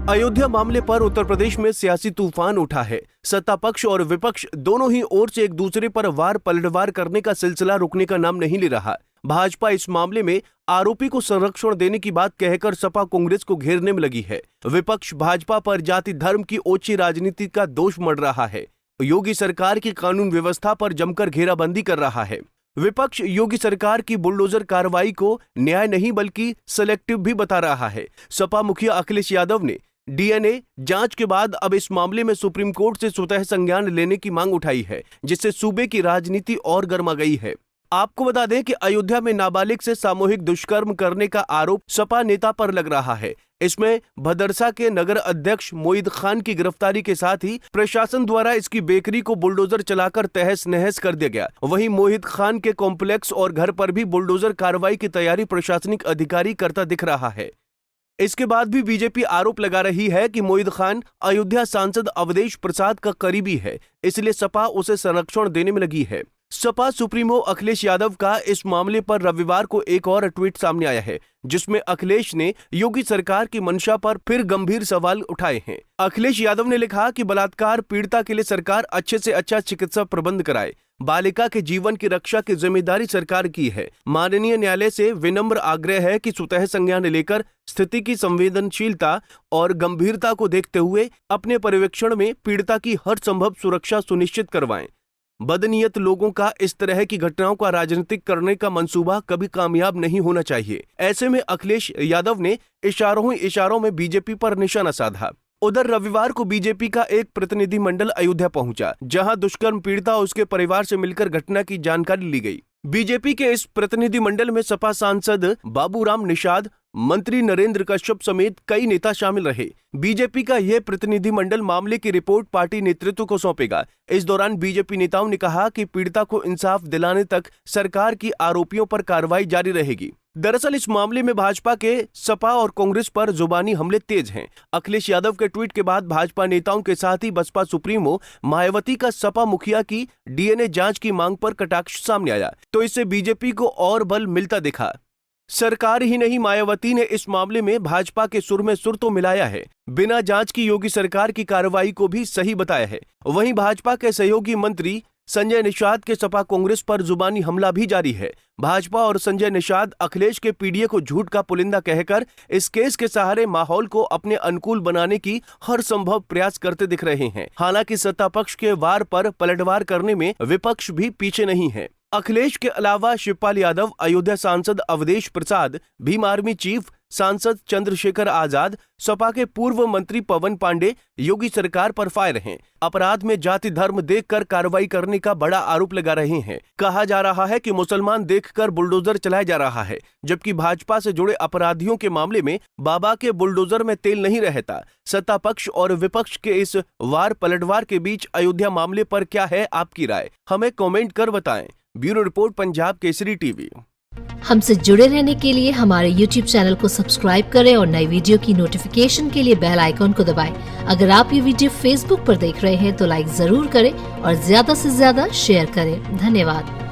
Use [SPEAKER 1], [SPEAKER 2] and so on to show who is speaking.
[SPEAKER 1] अयोध्या मामले पर उत्तर प्रदेश में सियासी तूफान उठा है। सत्ता पक्ष और विपक्ष दोनों ही ओर से एक दूसरे पर वार पलटवार करने का सिलसिला रुकने का नाम नहीं ले रहा। भाजपा इस मामले में आरोपी को संरक्षण देने की बात कहकर सपा कांग्रेस को घेरने में लगी है। विपक्ष भाजपा पर जाति धर्म की ओछी राजनीति का दोष मढ़ रहा है। योगी सरकार की कानून व्यवस्था पर जमकर घेराबंदी कर रहा है। विपक्ष योगी सरकार की बुलडोजर कार्रवाई को न्याय नहीं बल्कि सेलेक्टिव भी बता रहा है। सपा मुखिया अखिलेश यादव ने डीएनए जांच के बाद अब इस मामले में सुप्रीम कोर्ट से स्वतः संज्ञान लेने की मांग उठाई है, जिससे सूबे की राजनीति और गर्मा गई है। आपको बता दें कि अयोध्या में नाबालिग से सामूहिक दुष्कर्म करने का आरोप सपा नेता पर लग रहा है। इसमें भदरसा के नगर अध्यक्ष मोहित खान की गिरफ्तारी के साथ ही प्रशासन द्वारा इसकी बेकरी को बुलडोजर चलाकर तहस नहस कर दिया गया। वहीं मोहित खान के कॉम्प्लेक्स और घर पर भी बुलडोजर कार्रवाई की तैयारी प्रशासनिक अधिकारी करता दिख रहा है। इसके बाद भी बीजेपी आरोप लगा रही है कि मोहित खान अयोध्या सांसद अवधेश प्रसाद का करीबी है, इसलिए सपा उसे संरक्षण देने में लगी है। सपा सुप्रीमो अखिलेश यादव का इस मामले पर रविवार को एक और ट्वीट सामने आया है, जिसमें अखिलेश ने योगी सरकार की मंशा पर फिर गंभीर सवाल उठाए हैं। अखिलेश यादव ने लिखा कि बलात्कार पीड़िता के लिए सरकार अच्छे से अच्छा चिकित्सा प्रबंध कराए। बालिका के जीवन की रक्षा की जिम्मेदारी सरकार की है। माननीय न्यायालय से विनम्र आग्रह है कि स्वतः संज्ञान लेकर स्थिति की संवेदनशीलता और गंभीरता को देखते हुए अपने पर्यवेक्षण में पीड़िता की हर संभव सुरक्षा सुनिश्चित करवाएं। बदनीयत लोगों का इस तरह की घटनाओं का राजनीतिक करने का मंसूबा कभी कामयाब नहीं होना चाहिए। ऐसे में अखिलेश यादव ने इशारों में बीजेपी पर निशाना साधा। उधर रविवार को बीजेपी का एक प्रतिनिधिमंडल अयोध्या पहुंचा, जहां दुष्कर्म पीड़िता और उसके परिवार से मिलकर घटना की जानकारी ली गई। बीजेपी के इस प्रतिनिधिमंडल में सपा सांसद बाबूराम निषाद, मंत्री नरेंद्र कश्यप समेत कई नेता शामिल रहे। बीजेपी का यह प्रतिनिधिमंडल मामले की रिपोर्ट पार्टी नेतृत्व को सौंपेगा। इस दौरान बीजेपी नेताओं ने कहा कि पीड़िता को इंसाफ दिलाने तक सरकार की आरोपियों पर कार्रवाई जारी रहेगी। दरअसल इस मामले में भाजपा के सपा और कांग्रेस पर जुबानी हमले तेज हैं। अखिलेश यादव के ट्वीट के बाद भाजपा नेताओं के साथ ही बसपा सुप्रीमो मायावती का सपा मुखिया की डीएनए जांच की मांग पर कटाक्ष सामने आया, तो इससे बीजेपी को और बल मिलता दिखा। सरकार ही नहीं, मायावती ने इस मामले में भाजपा के सुर में सुर तो मिलाया है। बिना जांच की योगी सरकार की कार्रवाई को भी सही बताया है। वहीं भाजपा के सहयोगी मंत्री संजय निषाद के सपा कांग्रेस पर जुबानी हमला भी जारी है। भाजपा और संजय निषाद अखिलेश के पीडीए को झूठ का पुलिंदा कहकर इस केस के सहारे माहौल को अपने अनुकूल बनाने की हर संभव प्रयास करते दिख रहे हैं। हालांकि सत्ता पक्ष के वार पर पलटवार करने में विपक्ष भी पीछे नहीं है। अखिलेश के अलावा शिवपाल यादव, अयोध्या सांसद अवधेश प्रसाद, भीम आर्मी चीफ सांसद चंद्रशेखर आजाद, सपा के पूर्व मंत्री पवन पांडे योगी सरकार पर फायर हैं। अपराध में जाति धर्म देखकर कार्रवाई करने का बड़ा आरोप लगा रहे हैं। कहा जा रहा है कि मुसलमान देखकर बुलडोजर चलाया जा रहा है, जबकि भाजपा से जुड़े अपराधियों के मामले में बाबा के बुलडोजर में तेल नहीं रहता। सत्ता पक्ष और विपक्ष के इस वार पलटवार के बीच अयोध्या मामले पर क्या है आपकी राय, हमें कमेंट कर बताएं। Bureau report, Punjab Kesari TV.
[SPEAKER 2] हमसे जुड़े रहने के लिए हमारे YouTube चैनल को सब्सक्राइब करें और नई वीडियो की नोटिफिकेशन के लिए बेल आइकॉन को दबाएं। अगर आप ये वीडियो Facebook पर देख रहे हैं तो लाइक जरूर करें और ज्यादा से ज्यादा शेयर करें। धन्यवाद।